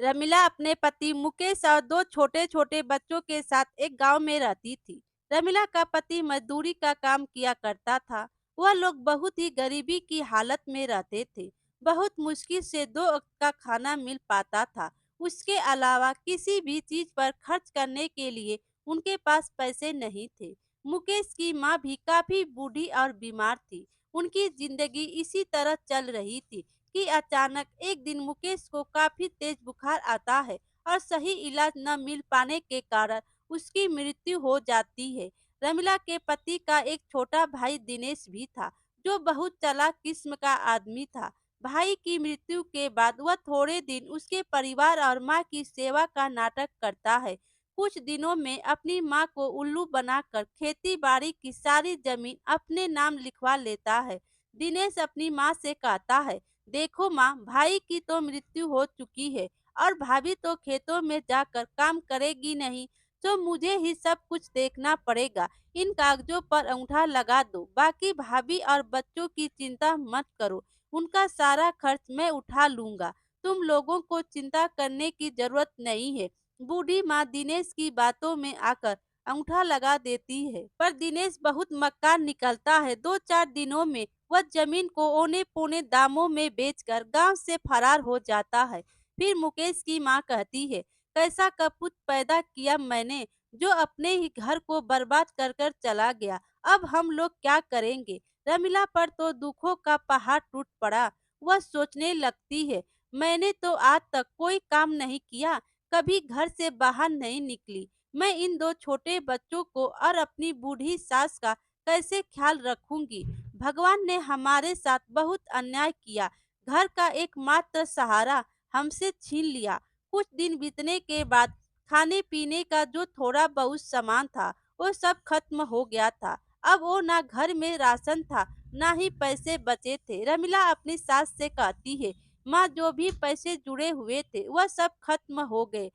रमीला अपने पति मुकेश और दो छोटे छोटे बच्चों के साथ एक गांव में रहती थी। रमीला का पति मजदूरी का काम किया करता था। वह लोग बहुत ही गरीबी की हालत में रहते थे। बहुत मुश्किल से दो वक्त का खाना मिल पाता था। उसके अलावा किसी भी चीज पर खर्च करने के लिए उनके पास पैसे नहीं थे। मुकेश की माँ भी काफी बूढ़ी और बीमार थी। उनकी जिंदगी इसी तरह चल रही थी कि अचानक एक दिन मुकेश को काफी तेज बुखार आता है और सही इलाज न मिल पाने के कारण उसकी मृत्यु हो जाती है। रमीला के पति का एक छोटा भाई दिनेश भी था, जो बहुत चालाक किस्म का आदमी था। भाई की मृत्यु के बाद वह थोड़े दिन उसके परिवार और माँ की सेवा का नाटक करता है। कुछ दिनों में अपनी माँ को उल्लू बनाकर खेती बाड़ी की सारी जमीन अपने नाम लिखवा लेता है। दिनेश अपनी माँ से कहता है, देखो माँ, भाई की तो मृत्यु हो चुकी है और भाभी तो खेतों में जाकर काम करेगी नहीं, तो मुझे ही सब कुछ देखना पड़ेगा। इन कागजों पर अंगूठा लगा दो, बाकी भाभी और बच्चों की चिंता मत करो, उनका सारा खर्च मैं उठा लूंगा। तुम लोगों को चिंता करने की जरूरत नहीं है। बूढ़ी माँ दिनेश की बातों में आकर अंगूठा लगा देती है, पर दिनेश बहुत मक्कार निकलता है। 2-4 दिनों में वह जमीन को औने पौने दामों में बेचकर गांव से फरार हो जाता है। फिर मुकेश की माँ कहती है, कैसा कपूत पैदा किया मैंने, जो अपने ही घर को बर्बाद कर कर चला गया। अब हम लोग क्या करेंगे। रमीला पर तो दुखों का पहाड़ टूट पड़ा। वह सोचने लगती है, मैंने तो आज तक कोई काम नहीं किया, कभी घर से बाहर नहीं निकली। मैं इन दो छोटे बच्चों को और अपनी बूढ़ी सास का कैसे ख्याल रखूंगी। भगवान ने हमारे साथ बहुत अन्याय किया। घर का एकमात्र सहारा हमसे छीन लिया। कुछ दिन बीतने के बाद खाने पीने का जो थोड़ा बहुत सामान था, वो सब खत्म हो गया था। अब वो ना घर में राशन था, ना ही पैसे बचे थे। रमीला अपनी सास से कहती है, माँ, जो भी पैसे जुड़े हुए थे वह सब खत्म हो गए।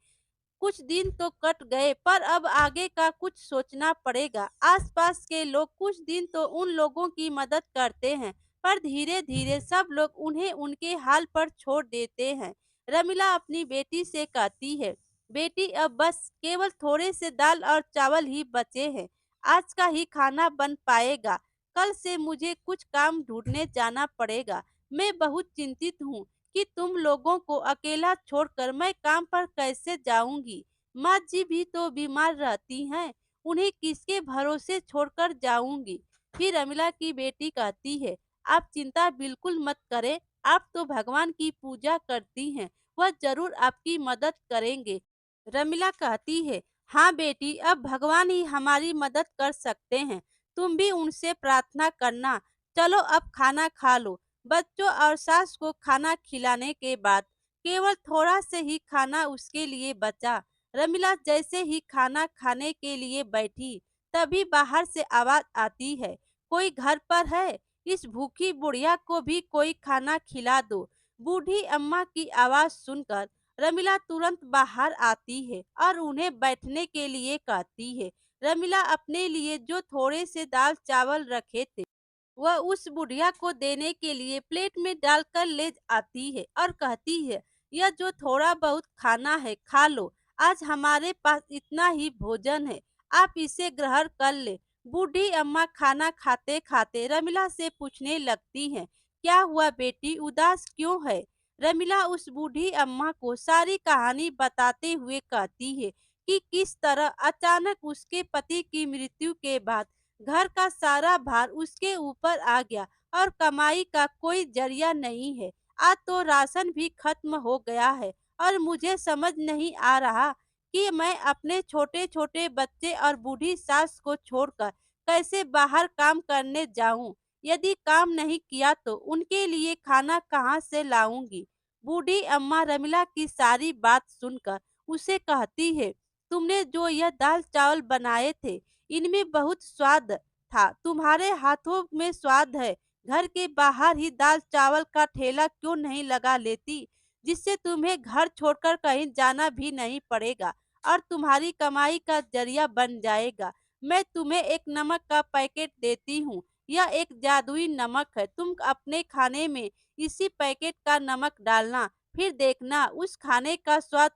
कुछ दिन तो कट गए, पर अब आगे का कुछ सोचना पड़ेगा। आसपास के लोग कुछ दिन तो उन लोगों की मदद करते हैं, पर धीरे धीरे सब लोग उन्हें उनके हाल पर छोड़ देते हैं। रमीला अपनी बेटी से कहती है, बेटी, अब बस केवल थोड़े से दाल और चावल ही बचे हैं। आज का ही खाना बन पाएगा। कल से मुझे कुछ काम ढूंढने जाना पड़ेगा। मैं बहुत चिंतित हूँ कि तुम लोगों को अकेला छोड़कर मैं काम पर कैसे जाऊंगी। माँ जी भी तो बीमार रहती हैं, उन्हें किसके भरोसे छोड़कर जाऊंगी। फिर अमिला की बेटी कहती है, आप चिंता बिल्कुल मत करें, आप तो भगवान की पूजा करती हैं, वह जरूर आपकी मदद करेंगे। रमिला कहती है, हाँ बेटी, अब भगवान ही हमारी मदद कर सकते हैं, तुम भी उनसे प्रार्थना करना। चलो अब खाना खा लो। बच्चों और सास को खाना खिलाने के बाद केवल थोड़ा से ही खाना उसके लिए बचा। रमीला जैसे ही खाना खाने के लिए बैठी, तभी बाहर से आवाज आती है, कोई घर पर है, इस भूखी बुढ़िया को भी कोई खाना खिला दो। बूढ़ी अम्मा की आवाज सुनकर रमीला तुरंत बाहर आती है और उन्हें बैठने के लिए कहती है। रमीला अपने लिए जो थोड़े से दाल चावल रखे थे, वह उस बुढ़िया को देने के लिए प्लेट में डालकर ले आती है और कहती है, यह जो थोड़ा बहुत खाना है खा लो, आज हमारे पास इतना ही भोजन है, आप इसे ग्रहण कर ले। बूढ़ी अम्मा खाना खाते खाते रमीला से पूछने लगती हैं, क्या हुआ बेटी, उदास क्यों है। रमीला उस बूढ़ी अम्मा को सारी कहानी बताते हुए कहती है कि किस तरह अचानक उसके पति की मृत्यु के बाद घर का सारा भार उसके ऊपर आ गया और कमाई का कोई जरिया नहीं है। आज तो राशन भी खत्म हो गया है और मुझे समझ नहीं आ रहा कि मैं अपने छोटे छोटे बच्चे और बूढ़ी सास को छोड़कर कैसे बाहर काम करने जाऊं। यदि काम नहीं किया तो उनके लिए खाना कहाँ से लाऊंगी। बूढ़ी अम्मा रमिला की सारी बात सुनकर उसे कहती है, तुमने जो यह दाल चावल बनाए थे, इनमें बहुत स्वाद था, तुम्हारे हाथों में स्वाद है। घर के बाहर ही दाल चावल का ठेला क्यों नहीं लगा लेती, जिससे तुम्हें घर छोड़कर कहीं जाना भी नहीं पड़ेगा और तुम्हारी कमाई का जरिया बन जाएगा। मैं तुम्हें एक नमक का पैकेट देती हूँ, यह एक जादुई नमक है, तुम अपने खाने में इसी पैकेट का नमक डालना, फिर देखना उस खाने का स्वाद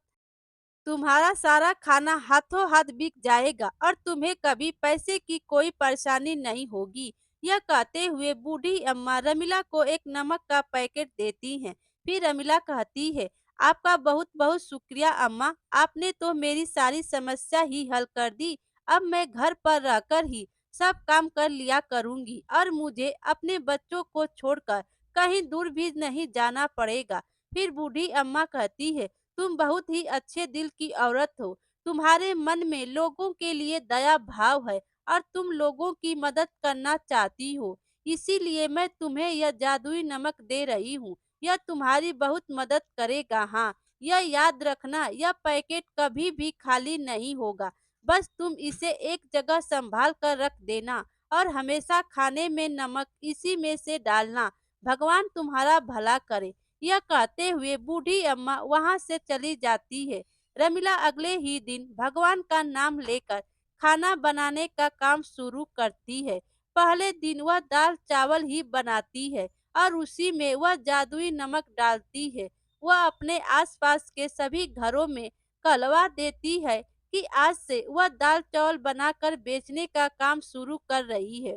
तुम्हारा सारा खाना हाथों हाथ बिक जाएगा और तुम्हें कभी पैसे की कोई परेशानी नहीं होगी। यह कहते हुए बूढ़ी अम्मा रमीला को एक नमक का पैकेट देती हैं। फिर रमीला कहती है, आपका बहुत बहुत शुक्रिया अम्मा, आपने तो मेरी सारी समस्या ही हल कर दी। अब मैं घर पर रहकर ही सब काम कर लिया करूंगी और मुझे अपने बच्चों को छोड़कर कहीं दूर भी नहीं जाना पड़ेगा। फिर बूढ़ी अम्मा कहती है, तुम बहुत ही अच्छे दिल की औरत हो। तुम्हारे मन में लोगों के लिए दया भाव है और तुम लोगों की मदद करना चाहती हो। इसीलिए मैं तुम्हें यह जादुई नमक दे रही हूँ। यह तुम्हारी बहुत मदद करेगा। हाँ, यह याद रखना, यह पैकेट कभी भी खाली नहीं होगा। बस तुम इसे एक जगह संभाल कर रख देना और हमेशा खाने में नमक इसी में से डालना। भगवान तुम्हारा भला करे। यह कहते हुए बूढ़ी अम्मा वहां से चली जाती है। रमीला अगले ही दिन भगवान का नाम लेकर खाना बनाने का काम शुरू करती है। पहले दिन वह दाल चावल ही बनाती है और उसी में वह जादुई नमक डालती है। वह अपने आसपास के सभी घरों में कहलवा देती है कि आज से वह दाल चावल बनाकर बेचने का काम शुरू कर रही है।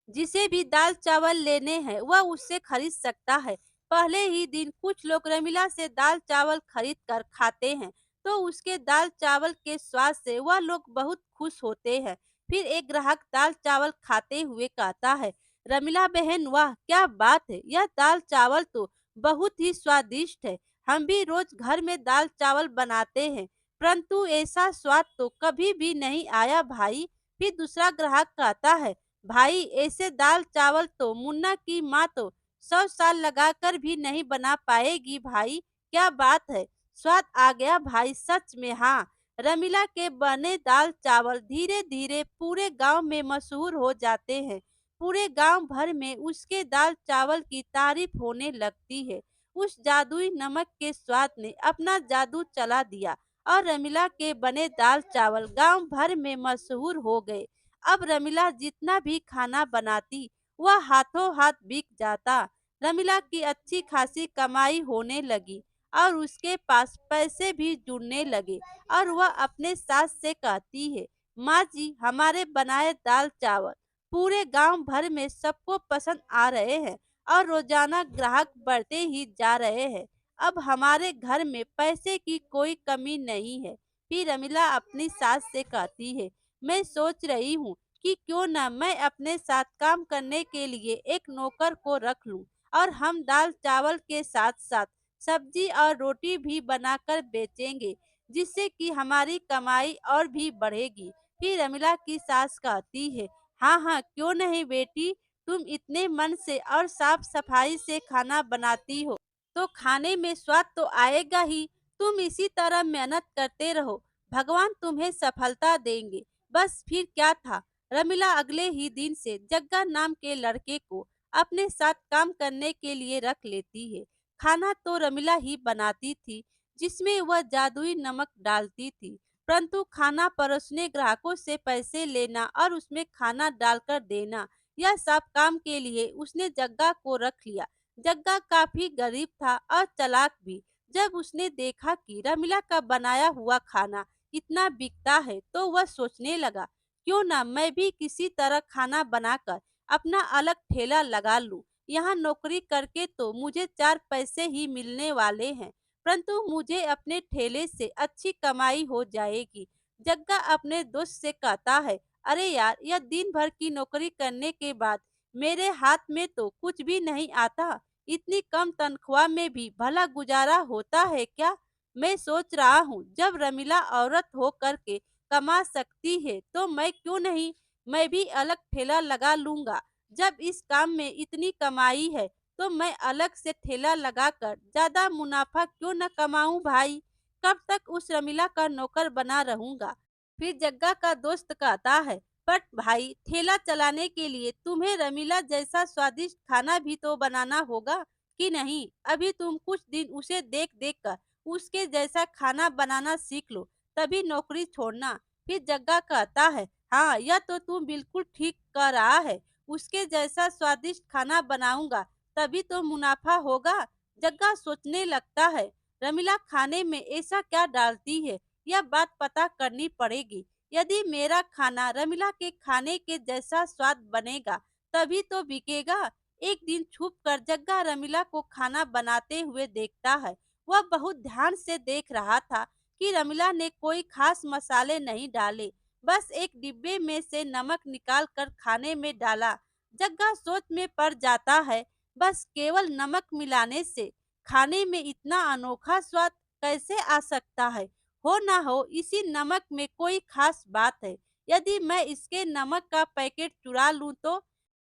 जिसे भी दाल चावल लेने हैं वह उससे खरीद सकता है। पहले ही दिन कुछ लोग रमीला से दाल चावल खरीद कर खाते हैं, तो उसके दाल चावल के स्वाद से वह लोग बहुत खुश होते हैं। फिर एक ग्राहक दाल चावल खाते हुए कहता है, रमीला बहन, वाह क्या बात है, यह दाल चावल तो बहुत ही स्वादिष्ट है। हम भी रोज घर में दाल चावल बनाते हैं, परंतु ऐसा स्वाद तो कभी भी नहीं आया भाई। फिर दूसरा ग्राहक कहता है, भाई ऐसे दाल चावल तो मुन्ना की माँ तो 100 साल लगाकर भी नहीं बना पाएगी भाई। क्या बात है, स्वाद आ गया भाई सच में। हाँ, रमीला के बने दाल चावल धीरे धीरे पूरे गांव में मशहूर हो जाते हैं। पूरे गांव भर में उसके दाल चावल की तारीफ होने लगती है। उस जादुई नमक के स्वाद ने अपना जादू चला दिया और रमीला के बने दाल चावल गांव भर में मशहूर हो गए। अब रमीला जितना भी खाना बनाती वह हाथों हाथ बिक जाता। रमीला की अच्छी खासी कमाई होने लगी और उसके पास पैसे भी जुड़ने लगे और वह अपने सास से कहती है, माँ जी, हमारे बनाए दाल चावल पूरे गांव भर में सबको पसंद आ रहे हैं और रोजाना ग्राहक बढ़ते ही जा रहे हैं। अब हमारे घर में पैसे की कोई कमी नहीं है। फिर रमीला अपनी सास से कहती है, मैं सोच रही हूँ कि क्यों ना मैं अपने साथ काम करने के लिए एक नौकर को रख लूं और हम दाल चावल के साथ साथ सब्जी और रोटी भी बनाकर बेचेंगे, जिससे कि हमारी कमाई और भी बढ़ेगी। फिर रमीला की सास कहती है, हाँ हाँ, क्यों नहीं बेटी, तुम इतने मन से और साफ सफाई से खाना बनाती हो तो खाने में स्वाद तो आएगा ही। तुम इसी तरह मेहनत करते रहो, भगवान तुम्हें सफलता देंगे। बस फिर क्या था, रमीला अगले ही दिन से जग्गा नाम के लड़के को अपने साथ काम करने के लिए रख लेती है। खाना तो रमीला ही बनाती थी, जिसमें वह जादुई नमक डालती थी, परंतु खाना परोसने, ग्राहकों से पैसे लेना और उसमें खाना डालकर देना, यह सब काम के लिए उसने जग्गा को रख लिया। जग्गा काफी गरीब था और चालाक भी। जब उसने देखा कि रमीला का बनाया हुआ खाना इतना बिकता है तो वह सोचने लगा, क्यों ना मैं भी किसी तरह खाना बनाकर अपना अलग ठेला लगा लूं। यहाँ नौकरी करके तो मुझे 4 पैसे ही मिलने वाले हैं, परंतु मुझे अपने ठेले से अच्छी कमाई हो जाएगी। जग्गा अपने दोस्त से कहता है, अरे यार, यह दिन भर की नौकरी करने के बाद मेरे हाथ में तो कुछ भी नहीं आता। इतनी कम तनख्वाह में भी भला गुजारा होता है क्या? मैं सोच रहा हूँ, जब रमीला औरत हो करके कमा सकती है तो मैं क्यों नहीं, मैं भी अलग ठेला लगा लूंगा। जब इस काम में इतनी कमाई है तो मैं अलग से ठेला लगाकर ज्यादा मुनाफा क्यों न कमाऊं भाई। कब तक उस रमीला का नौकर बना रहूंगा। फिर जग्गा का दोस्त कहता है, पर भाई, ठेला चलाने के लिए तुम्हें रमीला जैसा स्वादिष्ट खाना भी तो बनाना होगा कि नहीं। अभी तुम कुछ दिन उसे देख देख कर उसके जैसा खाना बनाना सीख लो, तभी नौकरी छोड़ना। फिर जग्गा कहता है, हाँ, यह तो तुम बिल्कुल ठीक कह रहा है, उसके जैसा स्वादिष्ट खाना बनाऊंगा तभी तो मुनाफा होगा। जग्गा सोचने लगता है, रमीला खाने में ऐसा क्या डालती है, यह बात पता करनी पड़ेगी। यदि मेरा खाना रमीला के खाने के जैसा स्वाद बनेगा, तभी तो बिकेगा। एक दिन छुप कर जग्गा रमीला को खाना बनाते हुए देखता है। वह बहुत ध्यान से देख रहा था कि रमीला ने कोई खास मसाले नहीं डाले, बस एक डिब्बे में से नमक निकाल कर खाने में डाला। जग्गा सोच में पड़ जाता है, बस केवल नमक मिलाने से खाने में इतना अनोखा स्वाद कैसे आ सकता है। हो ना हो इसी नमक में कोई खास बात है। यदि मैं इसके नमक का पैकेट चुरा लूं तो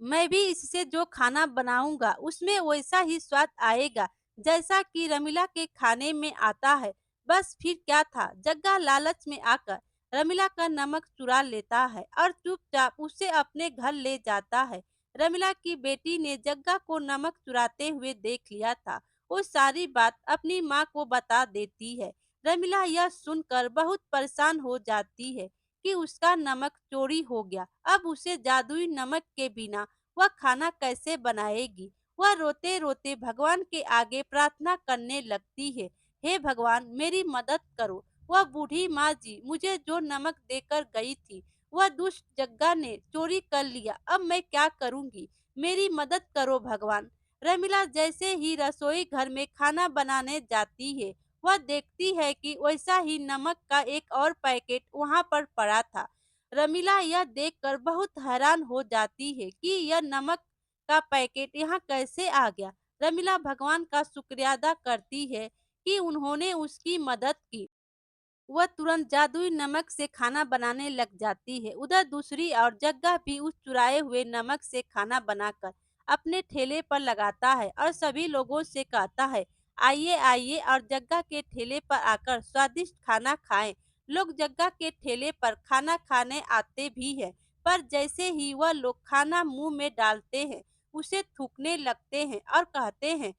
मैं भी इससे जो खाना बनाऊंगा उसमें वैसा ही स्वाद आएगा जैसा कि रमीला के खाने में आता है। बस फिर क्या था, जग्गा लालच में आकर रमीला का नमक चुरा लेता है और चुपचाप उसे अपने घर ले जाता है। रमीला की बेटी ने जग्गा को नमक चुराते हुए देख लिया था। वो सारी बात अपनी माँ को बता देती है। रमीला यह सुनकर बहुत परेशान हो जाती है कि उसका नमक चोरी हो गया। अब उसे जादुई नमक के बिना वह खाना कैसे बनाएगी। वह रोते रोते भगवान के आगे प्रार्थना करने लगती है, हे भगवान मेरी मदद करो। वह बूढ़ी माँ जी मुझे जो नमक देकर गई थी वह दुष्ट जग्गा ने चोरी कर लिया। अब मैं क्या करूंगी, मेरी मदद करो भगवान। रमीला जैसे ही रसोई घर में खाना बनाने जाती है, वह देखती है कि वैसा ही नमक का एक और पैकेट वहां पर पड़ा था। रमीला यह देखकर बहुत हैरान हो जाती है कि यह नमक का पैकेट यहाँ कैसे आ गया। रमीला भगवान का शुक्रिया अदा करती है कि उन्होंने उसकी मदद की। वह तुरंत जादुई नमक से खाना बनाने लग जाती है। उधर दूसरी ओर जग्गा भी उस चुराए हुए नमक से खाना बनाकर अपने ठेले पर लगाता है और सभी लोगों से कहता है, आइए आइए और जग्गा के ठेले पर आकर स्वादिष्ट खाना खाएं। लोग जग्गा के ठेले पर खाना खाने आते भी हैं, पर जैसे ही वह लोग खाना मुंह में डालते हैं उसे थूकने लगते हैं और कहते हैं,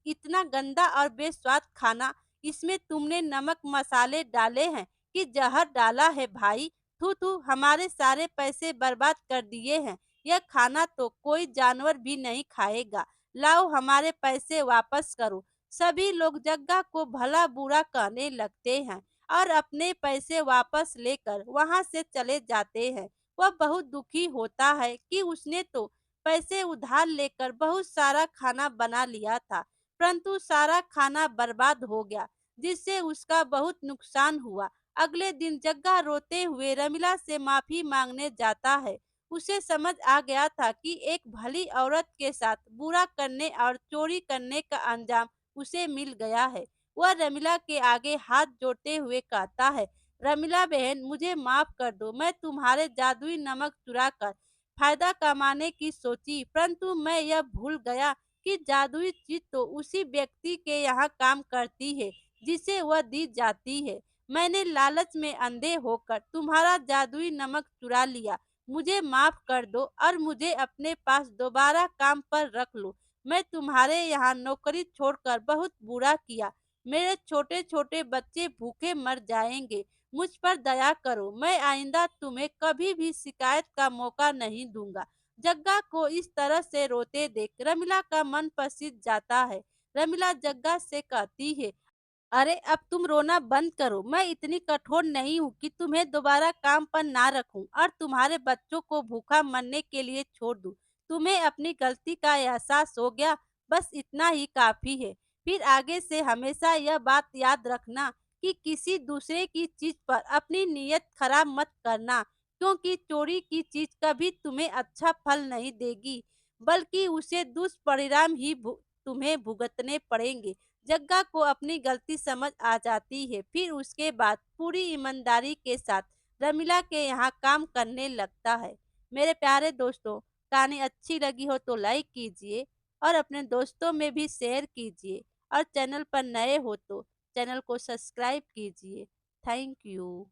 इतना गंदा और बेस्वाद खाना, इसमें तुमने नमक मसाले डाले हैं कि जहर डाला है भाई। थू थू, हमारे सारे पैसे बर्बाद कर दिए हैं। यह खाना तो कोई जानवर भी नहीं खाएगा। लाओ हमारे पैसे वापस करो। सभी लोग जग्गा को भला बुरा कहने लगते हैं और अपने पैसे वापस लेकर वहां से चले जाते हैं। वह बहुत दुखी होता है कि उसने तो पैसे उधार लेकर बहुत सारा खाना बना लिया था, परंतु सारा खाना बर्बाद हो गया, जिससे उसका बहुत नुकसान हुआ। अगले दिन जग्गा रोते हुए रमीला से माफी मांगने जाता है। उसे समझ आ गया था कि एक भली औरत के साथ बुरा करने और चोरी करने का अंजाम उसे मिल गया है। वह रमीला के आगे हाथ जोड़ते हुए कहता है, रमीला बहन मुझे माफ कर दो। मैं तुम्हारे जादुई नमक चुरा कर फायदा कमाने की सोची, परंतु मैं यह भूल गया कि जादुई चीज तो उसी व्यक्ति के यहाँ काम करती है जिसे वह दी जाती है। मैंने लालच में अंधे होकर तुम्हारा जादुई नमक चुरा लिया। मुझे माफ कर दो और मुझे अपने पास दोबारा काम पर रख लो। मैं तुम्हारे यहाँ नौकरी छोड़कर बहुत बुरा किया। मेरे छोटे छोटे बच्चे भूखे मर जाएंगे। मुझ पर दया करो। मैं आइंदा तुम्हें कभी भी शिकायत का मौका नहीं दूंगा। जग्गा को इस तरह से रोते देख रमीला का मन पसीज जाता है। रमीला जग्गा से कहती है, अरे अब तुम रोना बंद करो। मैं इतनी कठोर नहीं हूँ कि तुम्हें दोबारा काम पर ना रखूं और तुम्हारे बच्चों को भूखा मरने के लिए छोड़ दूं। तुम्हें अपनी गलती का एहसास हो गया, बस इतना ही काफी है। फिर आगे से हमेशा यह बात याद रखना कि किसी दूसरे की चीज पर अपनी नीयत खराब मत करना, क्योंकि चोरी की चीज कभी तुम्हें अच्छा फल नहीं देगी, बल्कि उसे दुष्परिणाम ही तुम्हें भुगतने पड़ेंगे। जग्गा को अपनी गलती समझ आ जाती है। फिर उसके बाद पूरी ईमानदारी के साथ रमीला के यहाँ काम करने लगता है। मेरे प्यारे दोस्तों, कहानी अच्छी लगी हो तो लाइक कीजिए और अपने दोस्तों में भी शेयर कीजिए और चैनल पर नए हो तो चैनल को सब्सक्राइब कीजिए। Thank you.